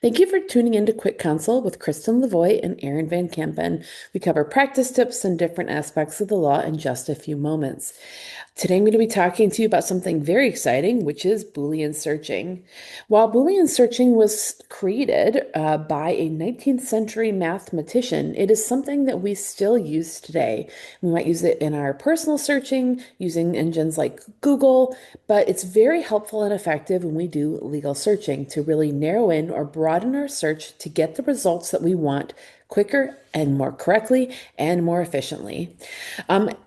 Thank you for tuning in to Quick Consult with Kristen Lavoie and Aaron Van Kampen. We cover practice tips and different aspects of the law in just a few moments. Today, I'm going to be talking to you about something very exciting, which is Boolean searching. While Boolean searching was created by a 19th century mathematician, it is something that we still use today. We might use it in our personal searching using engines like Google, but it's very helpful and effective when we do legal searching to really narrow in or broaden our search to get the results that we want quicker and more correctly and more efficiently.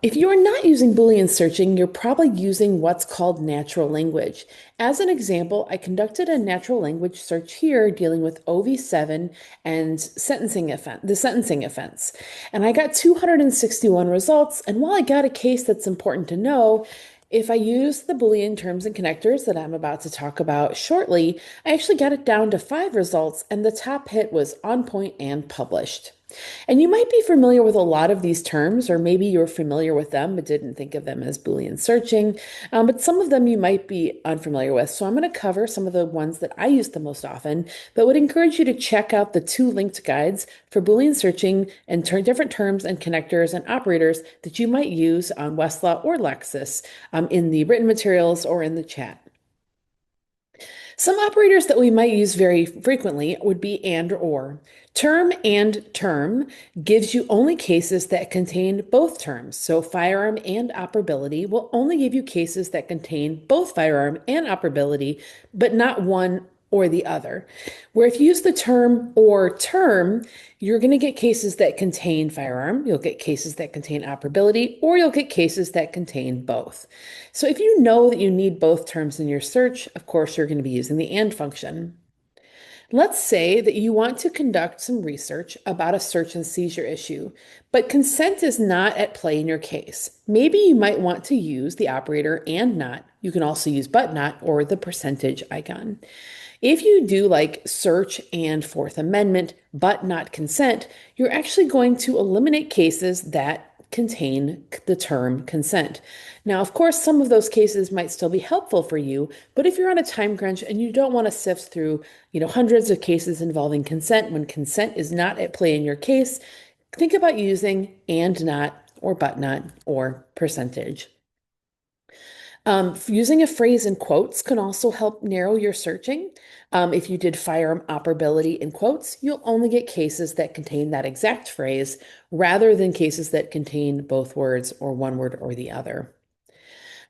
If you are not using Boolean searching, you're probably using what's called natural language. As an example, I conducted a natural language search here dealing with OV7 and the sentencing offense. And I got 261 results. And while I got a case that's important to know, if I use the Boolean terms and connectors that I'm about to talk about shortly, I actually got it down to 5 results, and the top hit was on point and published. And you might be familiar with a lot of these terms, or maybe you're familiar with them but didn't think of them as Boolean searching. But some of them you might be unfamiliar with. So I'm going to cover some of the ones that I use the most often, but would encourage you to check out the 2 linked guides for Boolean searching and different terms and connectors and operators that you might use on Westlaw or Lexis in the written materials or in the chat. Some operators that we might use very frequently would be and or. Term and term gives you only cases that contain both terms. So firearm and operability will only give you cases that contain both firearm and operability, but not one or the other. Where if you use the term or term, you're going to get cases that contain firearm, you'll get cases that contain operability, or you'll get cases that contain both. So if you know that you need both terms in your search, of course, you're going to be using the and function. Let's say that you want to conduct some research about a search and seizure issue, but consent is not at play in your case. Maybe you might want to use the operator and not. You can also use but not or the percentage icon. If you do like search and Fourth Amendment, but not consent, you're actually going to eliminate cases that contain the term consent. Now, of course, some of those cases might still be helpful for you, but if you're on a time crunch and you don't want to sift through, hundreds of cases involving consent when consent is not at play in your case, think about using and not or but not or percentage. Using a phrase in quotes can also help narrow your searching. If you did firearm operability in quotes, you'll only get cases that contain that exact phrase rather than cases that contain both words or one word or the other.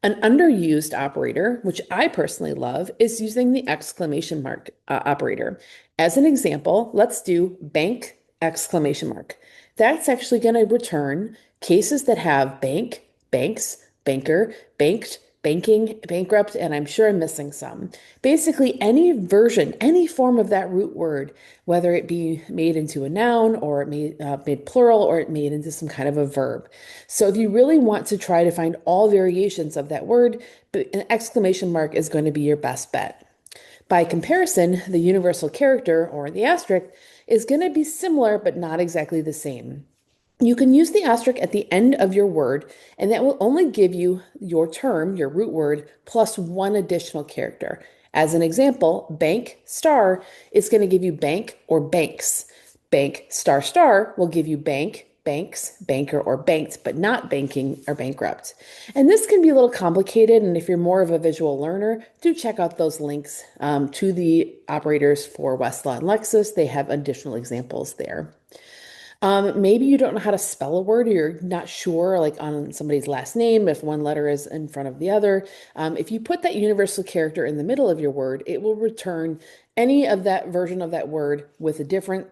An underused operator, which I personally love, is using the exclamation mark operator. As an example, let's do bank exclamation mark. That's actually going to return cases that have bank, banks, banker, banked, banking, bankrupt, and I'm sure I'm missing some. Basically, any version, any form of that root word, whether it be made into a noun or it made plural or it made into some kind of a verb. So if you really want to try to find all variations of that word, an exclamation mark is going to be your best bet. By comparison, the universal character or the asterisk is going to be similar but not exactly the same. You can use the asterisk at the end of your word, and that will only give you your term, your root word, plus one additional character. As an example, bank star is going to give you bank or banks. Bank star star will give you bank, banks, banker, or banked, but not banking or bankrupt. And this can be a little complicated, and if you're more of a visual learner, do check out those links to the operators for Westlaw and Lexis. They have additional examples there. Maybe you don't know how to spell a word or you're not sure, like on somebody's last name, if one letter is in front of the other. If you put that universal character in the middle of your word, it will return any of that version of that word with a different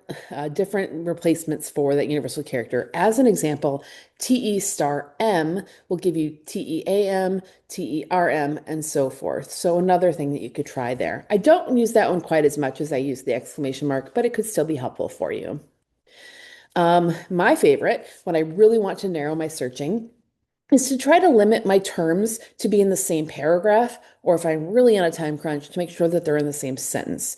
replacements for that universal character. As an example, TE star M will give you TEAM, TERM, and so forth. So another thing that you could try there. I don't use that one quite as much as I use the exclamation mark, but it could still be helpful for you. My favorite, when I really want to narrow my searching, is to try to limit my terms to be in the same paragraph, or if I'm really on a time crunch, to make sure that they're in the same sentence.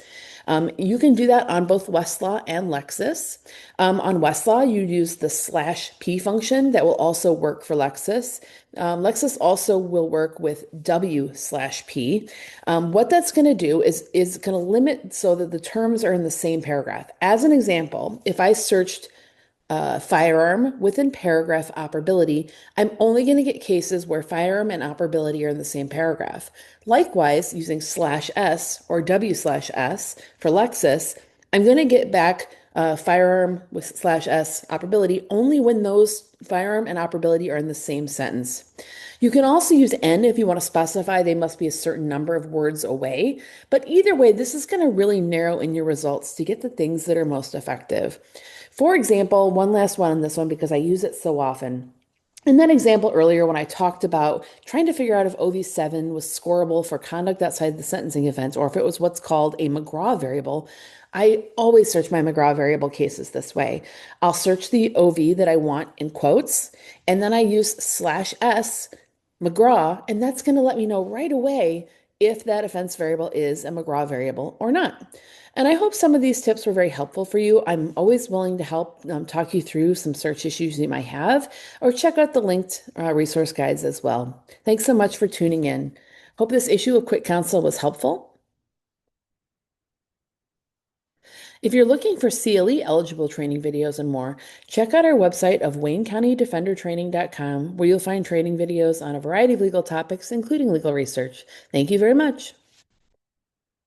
You can do that on both Westlaw and Lexis. On Westlaw, you use the slash p function that will also work for Lexis. Lexis also will work with w slash p. What that's going to do is going to limit so that the terms are in the same paragraph. As an example, if I searched firearm within paragraph operability, I'm only going to get cases where firearm and operability are in the same paragraph. Likewise, using slash s or w slash s for Lexis, I'm going to get back firearm with slash s operability only when those firearm and operability are in the same sentence. You can also use N if you want to specify they must be a certain number of words away. But either way, this is going to really narrow in your results to get the things that are most effective. For example, one last one on this one because I use it so often. In that example earlier, when I talked about trying to figure out if OV7 was scorable for conduct outside the sentencing offense or if it was what's called a McGraw variable, I always search my McGraw variable cases this way. I'll search the OV that I want in quotes, and then I use slash S McGraw, and that's going to let me know right away if that offense variable is a McGraw variable or not. And I hope some of these tips were very helpful for you. I'm always willing to help talk you through some search issues you might have, or check out the linked resource guides as well. Thanks so much for tuning in. Hope this issue of Quick Counsel was helpful. If you're looking for CLE eligible training videos and more, check out our website of WayneCountyDefenderTraining.com, where you'll find training videos on a variety of legal topics, including legal research. Thank you very much.